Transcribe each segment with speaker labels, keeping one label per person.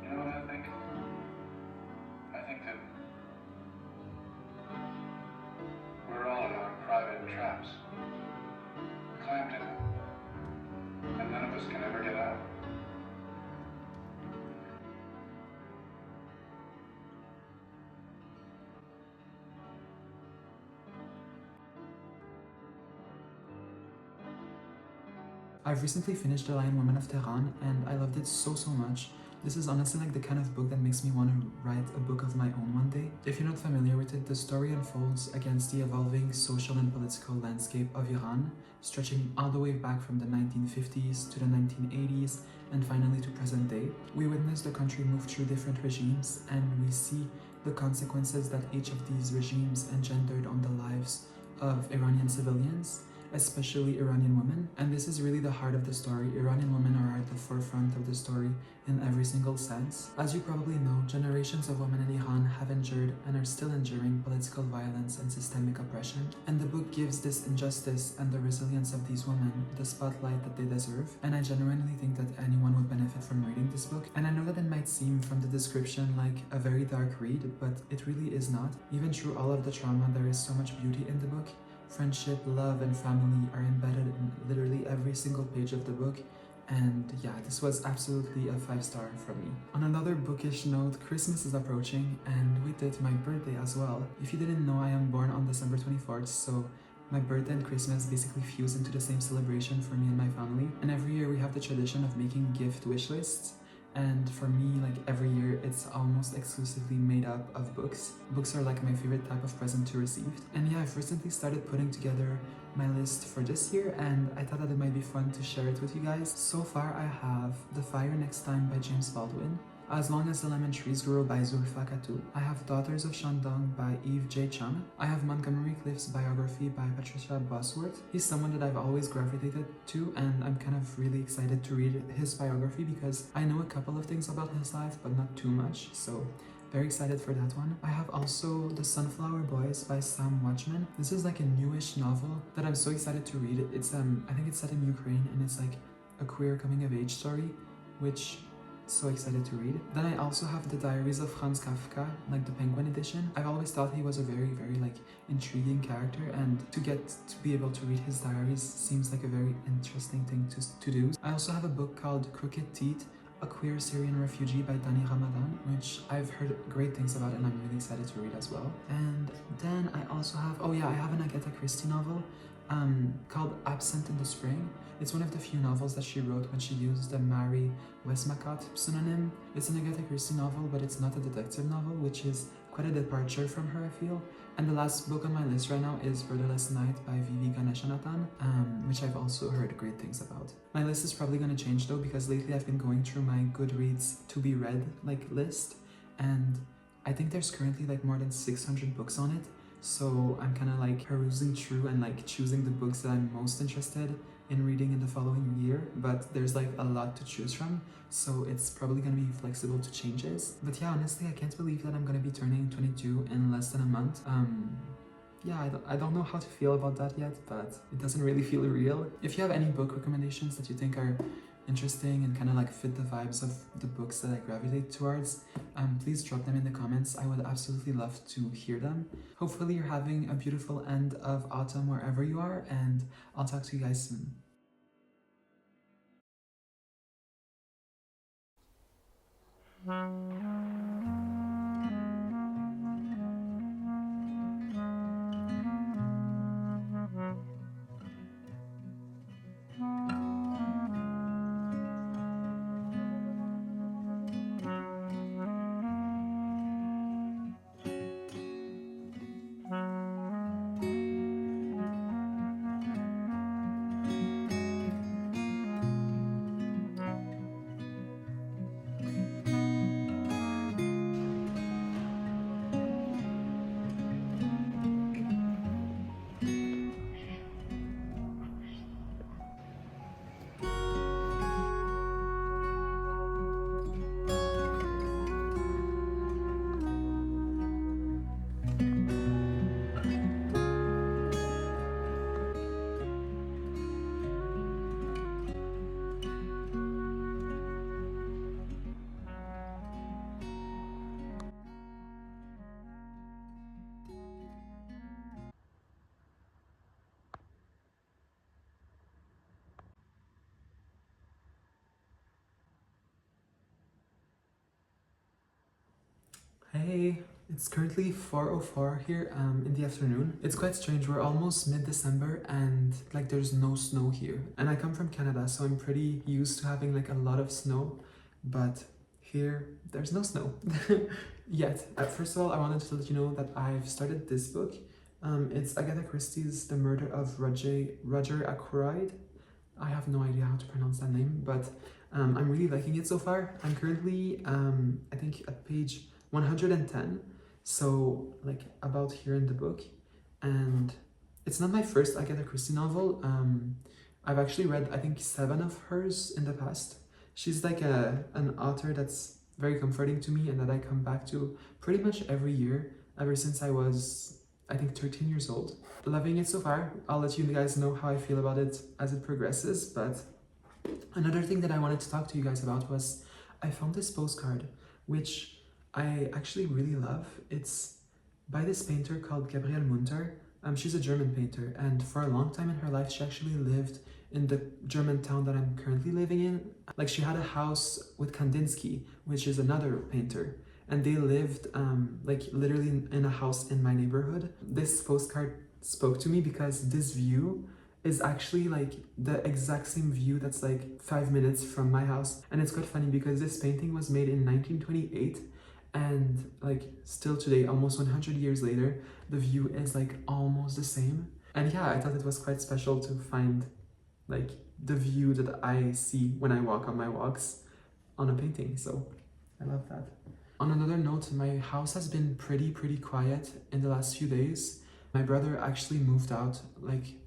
Speaker 1: You know what I think? I think that we're all in our private traps, clamped in them, and none of us can ever get out.
Speaker 2: I've recently finished The Lion Woman of Tehran and I loved it so much. This is honestly like the kind of book that makes me want to write a book of my own one day. If you're not familiar with it, the story unfolds against the evolving social and political landscape of Iran, stretching all the way back from the 1950s to the 1980s and finally to present day. We witness the country move through different regimes and we see the consequences that each of these regimes engendered on the lives of Iranian civilians, especially Iranian women. And this is really the heart of the story. Iranian women are at the forefront of the story in every single sense. As you probably know, generations of women in Iran have endured and are still enduring political violence and systemic oppression. And the book gives this injustice and the resilience of these women the spotlight that they deserve. And I genuinely think that anyone would benefit from reading this book. And I know that it might seem from the description like a very dark read, but it really is not. Even through all of the trauma, there is so much beauty in the book. Friendship, love, and family are embedded in literally every single page of the book. And yeah, this was absolutely a 5-star from me. On another bookish note, Christmas is approaching and with it my birthday as well. If you didn't know, I am born on December 24th, so my birthday and Christmas basically fuse into the same celebration for me and my family. And every year we have the tradition of making gift wish lists. And for me, like every year, it's almost exclusively made up of books. Books are like my favorite type of present to receive. And yeah, I've recently started putting together my list for this year and I thought that it might be fun to share it with you guys. So far I have The Fire Next Time by James Baldwin, As Long as the Lemon Trees Grow by Zulfa Khattu. I have Daughters of Shandong by Eve J. Chung. I have Montgomery Clift's biography by Patricia Bosworth. He's someone that I've always gravitated to and I'm kind of really excited to read his biography because I know a couple of things about his life but not too much, so very excited for that one. I have also The Sunflower Boys by Sam Watchman. This is like a newish novel that I'm so excited to read. It's I think it's set in Ukraine and it's like a queer coming of age story, which so excited to read. Then I also have The Diaries of Franz Kafka, like the Penguin edition. I've always thought he was a very like intriguing character and to get to be able to read his diaries seems like a very interesting thing to do. I also have a book called Crooked Teeth, a queer Syrian refugee by Dani Ramadan, which I've heard great things about and I'm really excited to read as well. And then I also have, oh yeah, I have an Agatha Christie novel called Absent in the Spring. It's one of the few novels that she wrote when she used the Mary Westmacott pseudonym. It's an Agatha Christie novel, but it's not a detective novel, which is quite a departure from her, I feel. And the last book on my list right now is Murderless Night by Vivi Ganeshanathan, which I've also heard great things about. My list is probably going to change though, because lately I've been going through my Goodreads to be read list, and I think there's currently like more than 600 books on it. So I'm kind of like perusing through and like choosing the books that I'm most interested in reading in the following year, but there's like a lot to choose from, so it's probably gonna be flexible to changes. But yeah, honestly, I can't believe that I'm gonna be turning 22 in less than a month. Yeah, I don't know how to feel about that yet, but it doesn't really feel real. If you have any book recommendations that you think are interesting and kind of like fit the vibes of the books that I gravitate towards, please drop them in the comments. I would absolutely love to hear them. Hopefully you're having a beautiful end of autumn wherever you are, and I'll talk to you guys soon. Hey, it's currently 4:04 here in the afternoon. It's quite strange, we're almost mid-December and like there's no snow here. And I come from Canada, so I'm pretty used to having like a lot of snow, but here there's no snow yet. First of all, I wanted to let you know that I've started this book. It's Agatha Christie's The Murder of Roger Ackroyd. I have no idea how to pronounce that name, but I'm really liking it so far. I'm currently, I think at page 110, so like about here in the book, and it's not my first Agatha Christie novel. I've actually read I think 7 of hers in the past. She's like an author that's very comforting to me and that I come back to pretty much every year ever since I was I think 13 years old. Loving it so far. I'll let you guys know how I feel about it as it progresses, but another thing that I wanted to talk to you guys about was I found this postcard, which I actually really love. It's by this painter called Gabriel. She's a German painter, and for a long time in her life, she actually lived in the German town that I'm currently living in. Like, she had a house with Kandinsky, which is another painter, and they lived like literally in a house in my neighborhood. This postcard spoke to me because this view is actually like the exact same view that's like 5 minutes from my house. And it's quite funny because this painting was made in 1928, and like still today, almost 100 years later, the view is like almost the same. And yeah, I thought it was quite special to find like the view that I see when I walk on my walks on a painting, so I love that. On another note, my house has been pretty quiet in the last few days. My brother actually moved out like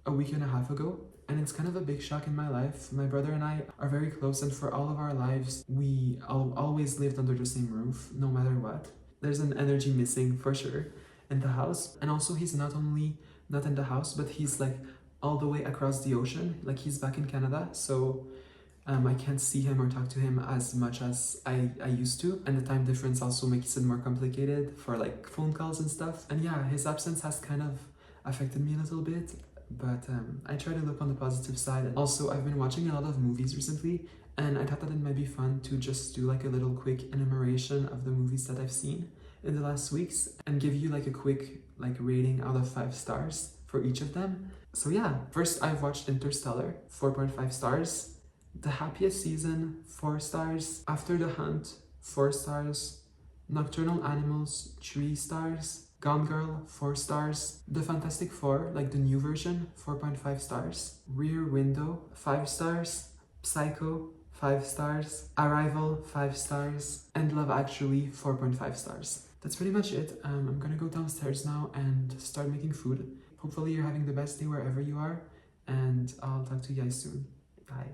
Speaker 2: a week and a half ago, and it's kind of a big shock in my life. My brother and I are very close, and for all of our lives, we always lived under the same roof, no matter what. There's an energy missing for sure in the house. And also, he's not only not in the house, but he's like all the way across the ocean. Like, he's back in Canada, so I can't see him or talk to him as much as I used to. And the time difference also makes it more complicated for like phone calls and stuff. And yeah, his absence has kind of affected me a little bit, but I try to look on the positive side. Also, I've been watching a lot of movies recently, and I thought that it might be fun to just do like a little quick enumeration of the movies that I've seen in the last weeks and give you like a quick like rating out of 5 stars for each of them. So yeah, first I've watched Interstellar, 4.5 stars. The Happiest Season, 4 stars. After the Hunt, 4 stars. Nocturnal Animals, 3 stars. Gone Girl, 4 stars. The Fantastic Four, like the new version, 4.5 stars. Rear Window, 5 stars. Psycho, 5 stars. Arrival, 5 stars. And Love Actually, 4.5 stars. That's pretty much it. I'm gonna go downstairs now and start making food. Hopefully you're having the best day wherever you are, and I'll talk to you guys soon. Bye.